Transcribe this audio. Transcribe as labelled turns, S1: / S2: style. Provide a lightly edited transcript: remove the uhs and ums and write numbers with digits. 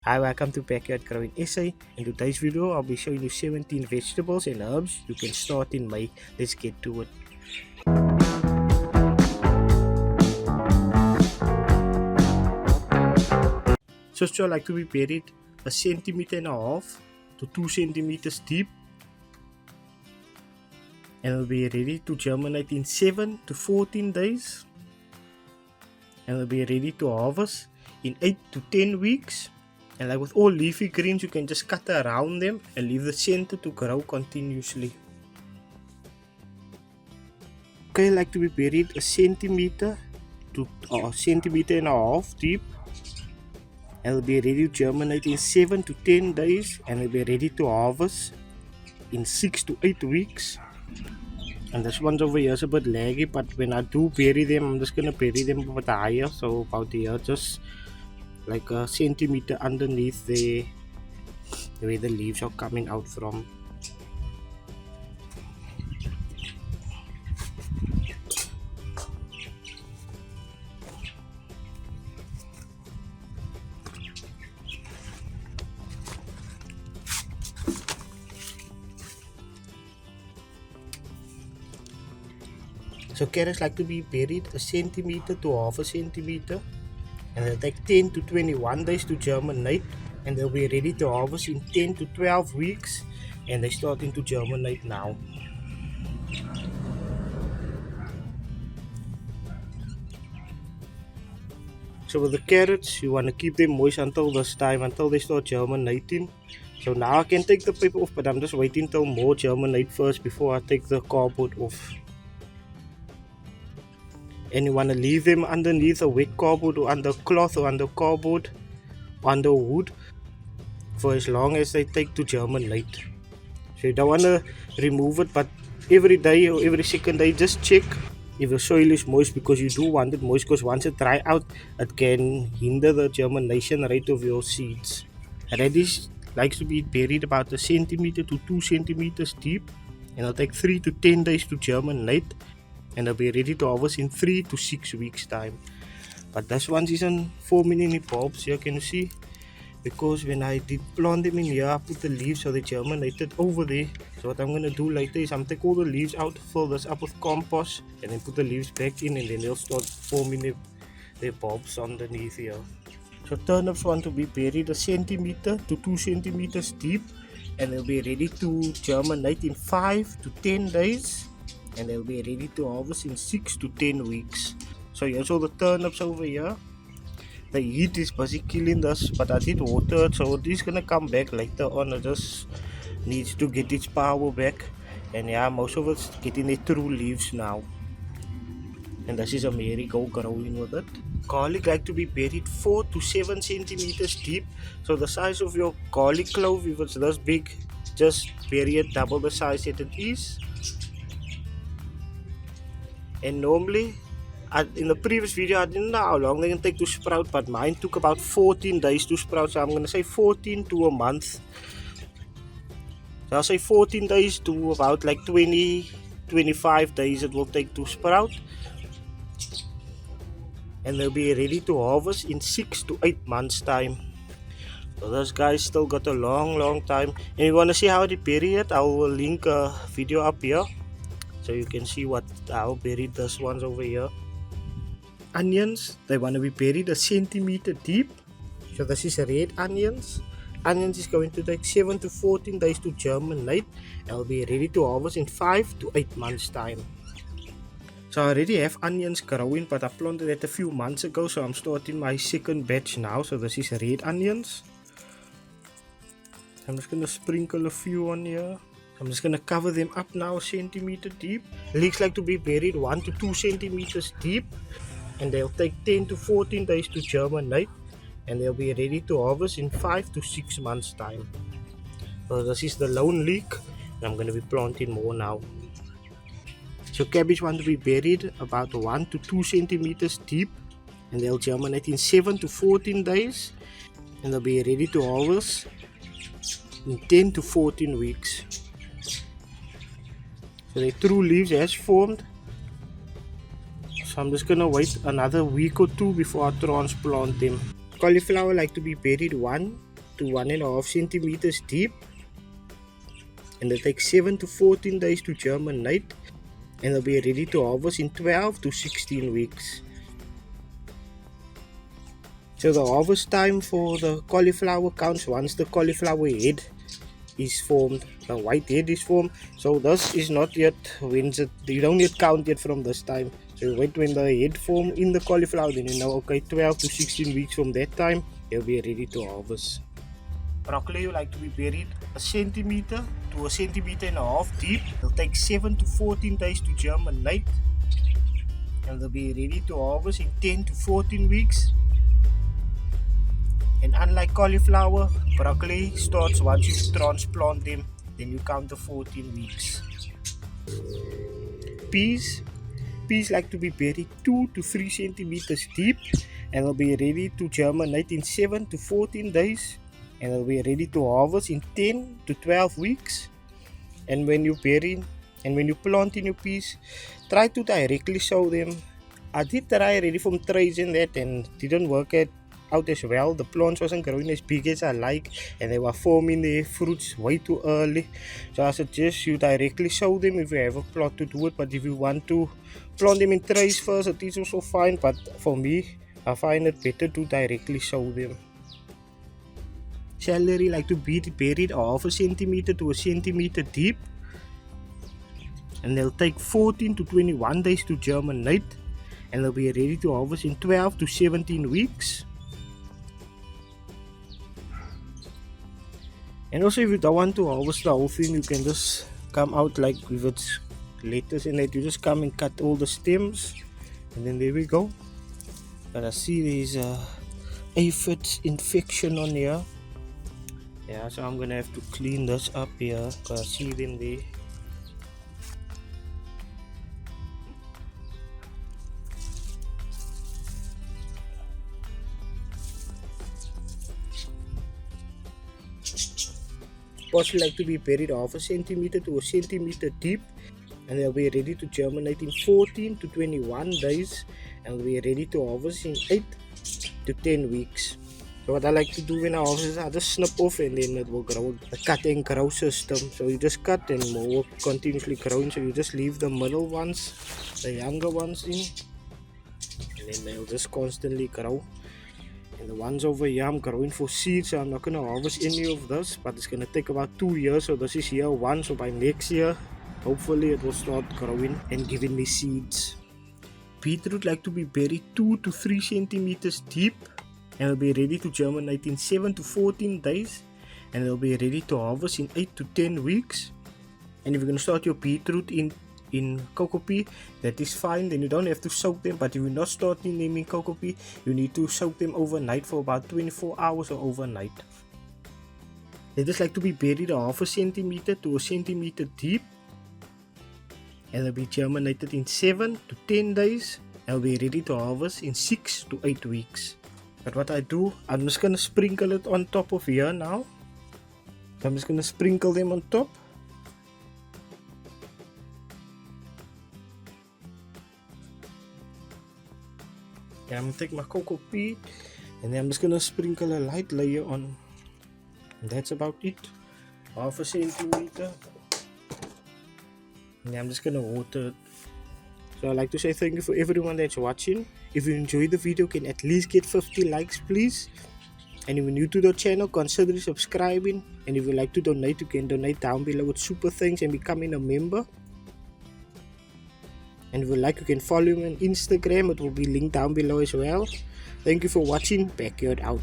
S1: Hi, welcome to Yard GrowingSA. In today's video, I'll be showing you 17 vegetables and herbs you can start in May. Let's get to it. So soil like to be buried 1.5 centimeters to 2 centimeters deep, and it'll be ready to germinate in 7 to 14 days, and it'll be ready to harvest in 8 to 10 weeks. And like with all leafy greens, you can just cut around them and leave the center to grow continuously. Okay, like to be buried 1 centimeter to 1.5 centimeters deep, and it'll be ready to germinate in 7 to 10 days, and it'll be ready to harvest in 6 to 8 weeks. And this one's over here is a bit laggy, but when I do bury them, I'm just gonna bury them a bit higher, so about here, just like 1 centimeter underneath the where the leaves are coming out from. So carrots like to be buried 1 centimeter to 1/2 centimeter, and they'll take 10 to 21 days to germinate, and they'll be ready to harvest in 10 to 12 weeks, and they're starting to germinate now. So with the carrots, you want to keep them moist until this time, until they start germinating. So now I can take the paper off, but I'm just waiting till more germinate first before I take the cardboard off. And you want to leave them underneath a wet cardboard or under cloth or under cardboard, under wood, for as long as they take to germinate. So you don't want to remove it, but every day or every second day just check if your soil is moist, because you do want it moist, because once it dry out, it can hinder the germination rate of your seeds. Radish likes to be buried about 1 centimeter to 2 centimeters deep, and it'll take 3 to 10 days to germinate, and they'll be ready to harvest in 3 to 6 weeks time. But this one is in 4 mini bulbs here, can you see? Because when I did plant them in here, I put the leaves so they germinated over there. So what I'm going to do later is I'm take all the leaves out, fill this up with compost, and then put the leaves back in, and then they'll start forming their bulbs underneath here. So turnips want to be buried 1 centimeter to 2 centimeters deep, and they'll be ready to germinate in 5 to 10 days, and they'll be ready to harvest in 6 to 10 weeks. So here's all the turnips over here. The heat is busy killing this, but I did water it, so it is gonna come back later on. It just needs to get its power back, and yeah, most of it's getting their true leaves now. And this is a marigold growing with it. Garlic like to be buried 4 to 7 centimeters deep. So the size of your garlic clove, if it's this big, just bury it double the size that it is. And normally, in the previous video, I didn't know how long they can take to sprout, but mine took about 14 days to sprout, so I'm going to say 14 to a month. So I'll say 14 days to about like 20-25 days it will take to sprout. And they'll be ready to harvest in 6 to 8 months time. So this guy's still got a long time. And if you want to see how they bury it, I will link a video up here, so you can see how buried this one's over here. Onions, they want to be buried 1 centimeter deep. So this is red onions. Onions is going to take 7 to 14 days to germinate, and will be ready to harvest in 5 to 8 months time. So I already have onions growing, but I planted it a few months ago, so I'm starting my second batch now. So this is red onions. I'm just going to sprinkle a few on here. I'm just going to cover them up now 1 centimeter deep. Leeks like to be buried 1 to 2 centimeters deep, and they'll take 10 to 14 days to germinate, and they'll be ready to harvest in 5 to 6 months time. So this is the lone leek, and I'm going to be planting more now. So cabbage want to be buried about 1 to 2 centimeters deep, and they'll germinate in 7 to 14 days, and they'll be ready to harvest in 10 to 14 weeks. So the true leaves has formed. So I'm just gonna wait another week or two before I transplant them. Cauliflower like to be buried 1 to 1.5 centimeters deep, and they'll take 7 to 14 days to germinate, and they'll be ready to harvest in 12 to 16 weeks. So the harvest time for the cauliflower counts once the cauliflower head is formed, the white head is formed. So this is not yet you don't yet count yet from this time. So you wait when the head form in the cauliflower, then you know, okay, 12 to 16 weeks from that time, they'll be ready to harvest. Broccoli will like to be buried 1 centimeter to 1.5 centimeters deep. It'll take 7 to 14 days to germinate, and they'll be ready to harvest in 10 to 14 weeks. And unlike cauliflower, broccoli starts once you transplant them, then you count the 14 weeks. Peas like to be buried 2 to 3 centimeters deep, and they'll be ready to germinate in 7 to 14 days, and they'll be ready to harvest in 10 to 12 weeks. And when you plant in your peas, try to directly sow them. I did try already from trays and that, and didn't work out as well. The plants wasn't growing as big as I like, and they were forming their fruits way too early. So I suggest you directly sow them if you have a plot to do it. But if you want to plant them in trays first, it is also fine. But for me, I find it better to directly sow them. Celery like to be buried 0.5 centimeter to 1 centimeter deep, and they'll take 14 to 21 days to germinate, and they'll be ready to harvest in 12 to 17 weeks. And also, if you don't want to harvest the whole thing, you can just come out like with its lettuce in it. You just come and cut all the stems, and then there we go. But I see there's a aphids infection on here. Yeah, so I'm gonna have to clean this up here because I see them there. Pots like to be buried 0.5 centimeter to 1 centimeter deep, and they'll be ready to germinate in 14 to 21 days, and will be ready to harvest in 8 to 10 weeks. So what I like to do when I harvest is I just snip off, and then it will grow, a cut and grow system. So you just cut and more continuously growing, so you just leave the middle ones, the younger ones in, and then they'll just constantly grow. And the ones over here I'm growing for seeds, so I'm not going to harvest any of this, but it's going to take about 2 years. So this is year 1, so by next year hopefully it will start growing and giving me seeds. Beetroot like to be buried 2 to 3 centimeters deep, and will be ready to germinate in 7 to 14 days, and they'll be ready to harvest in 8 to 10 weeks. And if you're going to start your beetroot in cocoa pea, that is fine, then you don't have to soak them. But if you're not starting them in cocoa pea, you need to soak them overnight for about 24 hours or overnight. They just like to be buried 0.5 centimeter to 1 centimeter deep, and they'll be germinated in 7 to 10 days, and will be ready to harvest in 6 to 8 weeks. But what I do, I'm just going to sprinkle it on top of here now. So I'm just going to sprinkle them on top. Yeah, I'm going to take my cocoa pea, and then I'm just going to sprinkle a light layer on. And that's about it. 0.5 centimeter. And I'm just going to water it. So I'd like to say thank you for everyone that's watching. If you enjoyed the video, can at least get 50 likes please. And if you're new to the channel, consider subscribing. And if you'd like to donate, you can donate down below with super thanks and becoming a member. And if you like, you can follow me on Instagram. It will be linked down below as well. Thank you for watching. Backyard out.